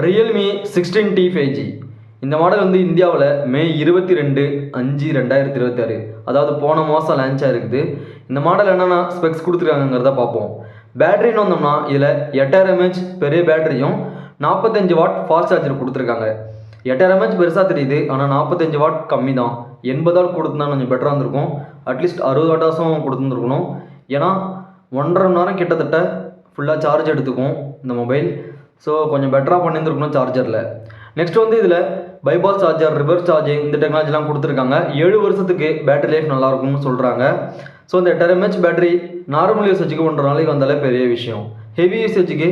Realme 16T 5G இந்த model வந்து இந்தியாவில் மே 22/5/2026 அதாவது போன மாதம் லான்ச் ஆகிருக்குது. இந்த மாடல் என்னென்ன ஸ்பெக்ஸ் கொடுத்துருக்காங்கிறத பார்ப்போம். பேட்டரின்னு வந்தோம்னா இதில் 8000 mAh பெரிய பேட்டரியும் 45 வாட் ஃபாஸ்ட் சார்ஜர் கொடுத்துருக்காங்க. 8000 mAh பெருசாக தெரியுது, ஆனால் 45 வாட் கம்மி தான். 80 வாட் கொடுத்துருந்தா கொஞ்சம் பெட்டராக இருந்திருக்கும். அட்லீஸ்ட் 60 வாட்டாஸும் கொடுத்துருந்துருக்கணும். ஏன்னா 1.5 மணி நேரம் கிட்டத்தட்ட ஃபுல்லாக சார்ஜ் எடுத்துக்கும் இந்த மொபைல். ஸோ கொஞ்சம் பெட்டராக பண்ணியிருந்துருக்கணும் சார்ஜரில். நெக்ஸ்ட் வந்து இதில் பைபாஸ் சார்ஜர், ரிவர்ஸ் சார்ஜிங் இந்த டெக்னாலஜிலாம் கொடுத்துருக்காங்க. 7 வருஷத்துக்கு பேட்டரி லைஃப் நல்லாயிருக்கும்னு சொல்கிறாங்க. ஸோ இந்த 8000 mAh பேட்டரி நார்மல் யூசேஜுக்கு 1.5 நாளைக்கு வந்தாலே பெரிய விஷயம். ஹெவி யூசேஜுக்கு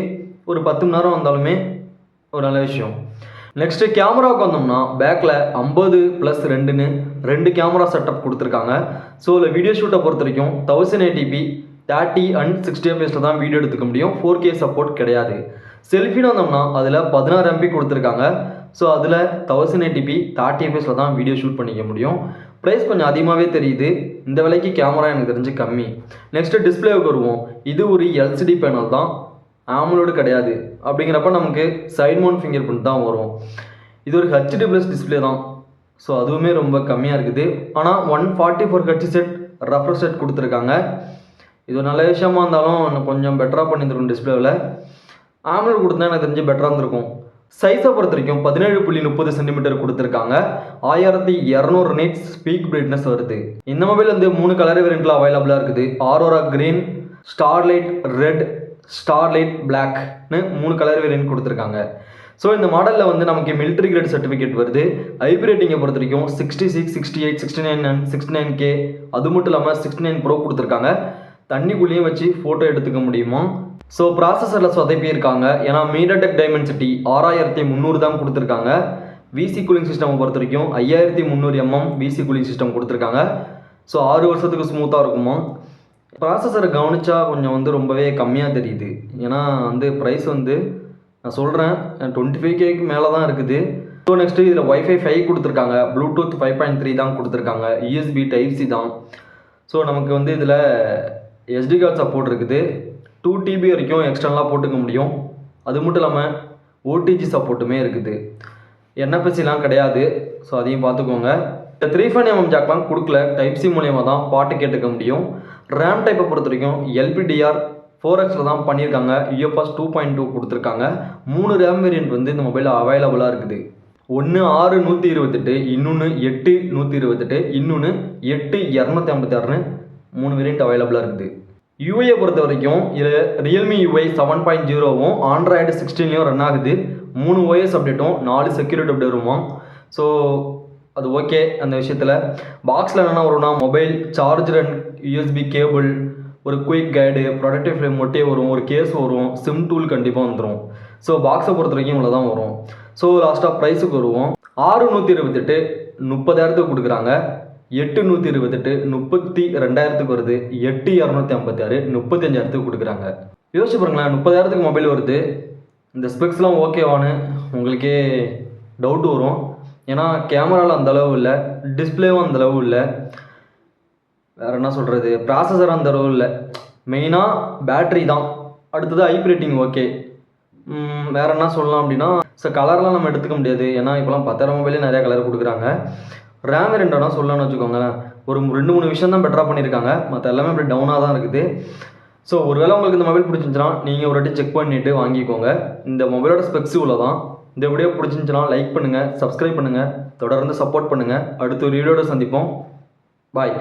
ஒரு 10 மணி நேரம் வந்தாலுமே ஒரு நல்ல விஷயம். நெக்ஸ்ட்டு கேமராவுக்கு வந்தோம்னா பேக்கில் 50+2ன்னு 2 கேமரா செட்டப் கொடுத்துருக்காங்க. ஸோ இதில் வீடியோ ஷூட்டை பொறுத்த வரைக்கும் 1080p 30 and 60 fps தான் வீடியோ எடுத்துக்க முடியும். 4K சப்போர்ட் கிடையாது. செல்ஃபின்னு வந்தோம்னா அதில் 16 MP கொடுத்துருக்காங்க. ஸோ அதில் 1080p 30 fps தான் வீடியோ ஷூட் பண்ணிக்க முடியும். ப்ரைஸ் கொஞ்சம் அதிகமாகவே தெரியுது. இந்த விலைக்கு கேமரா எனக்கு தெரிஞ்சு கம்மி. நெக்ஸ்ட்டு டிஸ்பிளேவுக்கு வருவோம். இது ஒரு LCD பேனல் தான், ஆமலோடு கிடையாது. அப்படிங்கிறப்ப நமக்கு சைட் மவுண்ட் ஃபிங்கர் பிரிண்ட் தான் வரும். இது ஒரு HD+ டிஸ்பிளே தான். ஸோ அதுவுமே ரொம்ப கம்மியாக இருக்குது. ஆனால் 144 Hz ரெஃப்ரெஷ் ரேட் கொடுத்துருக்காங்க. இது ஒரு நல்ல விஷயமா இருந்தாலும் கொஞ்சம் பெட்டராக பண்ணியிருக்கும். டிஸ்பிளேவில் ஆமலோட் கொடுத்தா எனக்கு தெரிஞ்சு பெட்டராக இருந்திருக்கும். சைஸை பொறுத்த வரைக்கும் 17.30 சென்டிமீட்டர் கொடுத்துருக்காங்க. 1200 nits ஸ்பீக் பிரைட்னஸ் வருது. இந்த மொபைல் வந்து 3 கலர் வேரியண்ட்டில் அவைலபிளாக இருக்குது. Aurora green, starlight red, starlight பிளாக்னு 3 கலர் வேரியண்ட் கொடுத்துருக்காங்க. ஸோ இந்த மாடலில் வந்து நமக்கு மிலிட்ரி கிரேட் சர்டிஃபிகேட் வருது. ஐபி ரேட்டிங்கை பொறுத்த வரைக்கும் 66, 68, 69 and 69K. அது மட்டும் இல்லாமல் 69 Pro கொடுத்துருக்காங்க. தண்ணிக்குள்ளேயும் வச்சு ஃபோட்டோ எடுத்துக்க முடியுமா. ஸோ ப்ராசஸரில் சொதப்பியிருக்காங்க. ஏன்னா மீடியாடெக் டைமென்சிட்டி 6300 தான் கொடுத்துருக்காங்க. விசி கூலிங் சிஸ்டம் பொறுத்த வரைக்கும் 5300 mm விசி கூலிங் சிஸ்டம் கொடுத்துருக்காங்க. ஸோ 6 வருஷத்துக்கு ஸ்மூத்தாக இருக்குமா. ப்ராசஸரை கவனித்தா கொஞ்சம் வந்து ரொம்பவே கம்மியாக தெரியுது. ஏன்னா வந்து ப்ரைஸ் வந்து நான் சொல்கிறேன் 25Kக்கு மேலே தான் இருக்குது. ஸோ நெக்ஸ்ட்டு இதில் Wi-Fi 5 கொடுத்துருக்காங்க. ப்ளூடூத் 5.3 தான் கொடுத்துருக்காங்க. USB Type-C தான். ஸோ நமக்கு வந்து இதில் SD கார்டு சப்போர்ட் இருக்குது. 2 TB வரைக்கும் எக்ஸ்டர்னலாக போட்டுக்க முடியும். அது மட்டும் இல்லாமல் OTG சப்போர்ட்டுமே இருக்குது. NFC-லாம் கிடையாது. ஸோ அதையும் பார்த்துக்கோங்க. இந்த 3.5mm ஜாக்லாம் கொடுக்கல. Type-C மூலியமாக தான் பாட்டு கேட்டுக்க முடியும். ரேம் டைப்பை பொறுத்த வரைக்கும் LPDDR4X'ல தான் பண்ணியிருக்காங்க. UFS 2.2 கொடுத்துருக்காங்க. 3 ரேம் வேரியன்ட் வந்து இந்த மொபைலில் அவைலபிளாக இருக்குது. ஒன்று 6/128, இன்னொன்று 8/128, இன்னொன்று 8/256ன்னு 3 வேரியன்ட் அவைலபிளாக இருக்குது. யூஐயை பொறுத்த வரைக்கும் இதில் ரியல்மி UI 7.0வும் ஆண்ட்ராய்டு 16லையும் ரன் ஆகுது. 3 OS அப்டேட்டும் 4 செக்யூரிட்டி அப்டேட் வருமா. ஸோ அது ஓகே. அந்த விஷயத்தில் பாக்ஸில் என்னென்ன வரும்னா mobile charger and USB cable, ஒரு குயிக் கைடு, ப்ரொடக்டிவ் ஃப்ரேம் ஒட்டே வரும், ஒரு கேஸ் வரும், சிம் டூல் கண்டிப்பாக வந்துடும். ஸோ பாக்ஸை பொறுத்த வரைக்கும் இவ்வளோ தான் வரும். ஸோ லாஸ்ட்டாக ப்ரைஸுக்கு வருவோம். 6/128 30,000 கொடுக்குறாங்க. 8/128 32,000 வருது. 8/256 35,000 கொடுக்குறாங்க. யோசிச்சு பாருங்களேன், 30,000 மொபைல் வருது. இந்த ஸ்பெக்ஸ்லாம் ஓகேவானு உங்களுக்கே டவுட் வரும். ஏன்னா கேமராவில் அந்தளவு இல்லை, டிஸ்பிளேவும் அந்தளவு இல்லை, வேறு என்ன சொல்கிறது, ப்ராசஸர் அந்தளவு இல்லை. மெயினாக பேட்ரி தான். அடுத்தது ஐபி ரேட்டிங் ஓகே. வேறு என்ன சொல்லலாம் அப்படின்னா, ஸோ கலர்லாம் நம்ம எடுத்துக்க முடியாது. ஏன்னா இப்போலாம் 10,000 மொபைலே நிறையா கலர் கொடுக்குறாங்க. ரேம் வேரியண்ட்னா சொல்லணும்னு வச்சுக்கோங்களேன், ஒரு 2-3 விஷயம் தான் பெட்டராக பண்ணியிருக்காங்க. மற்ற எல்லாமே அப்படி டவுனாக தான் இருக்குது. ஸோ ஒருவேளை உங்களுக்கு இந்த மொபைல் பிடிச்சிருந்துச்சுன்னா நீங்கள் ஒரு வாட்டி செக் பண்ணிவிட்டு வாங்கிக்கோங்க. இந்த மொபைலோட ஸ்பெக்ஸ் இவ்வளோ தான். இந்த வீடியோ பிடிச்சிருந்துச்சுன்னா லைக் பண்ணுங்கள், சப்ஸ்கிரைப் பண்ணுங்கள், தொடர்ந்து சப்போர்ட் பண்ணுங்கள். அடுத்த ஒரு வீடியோட சந்திப்போம். பாய்.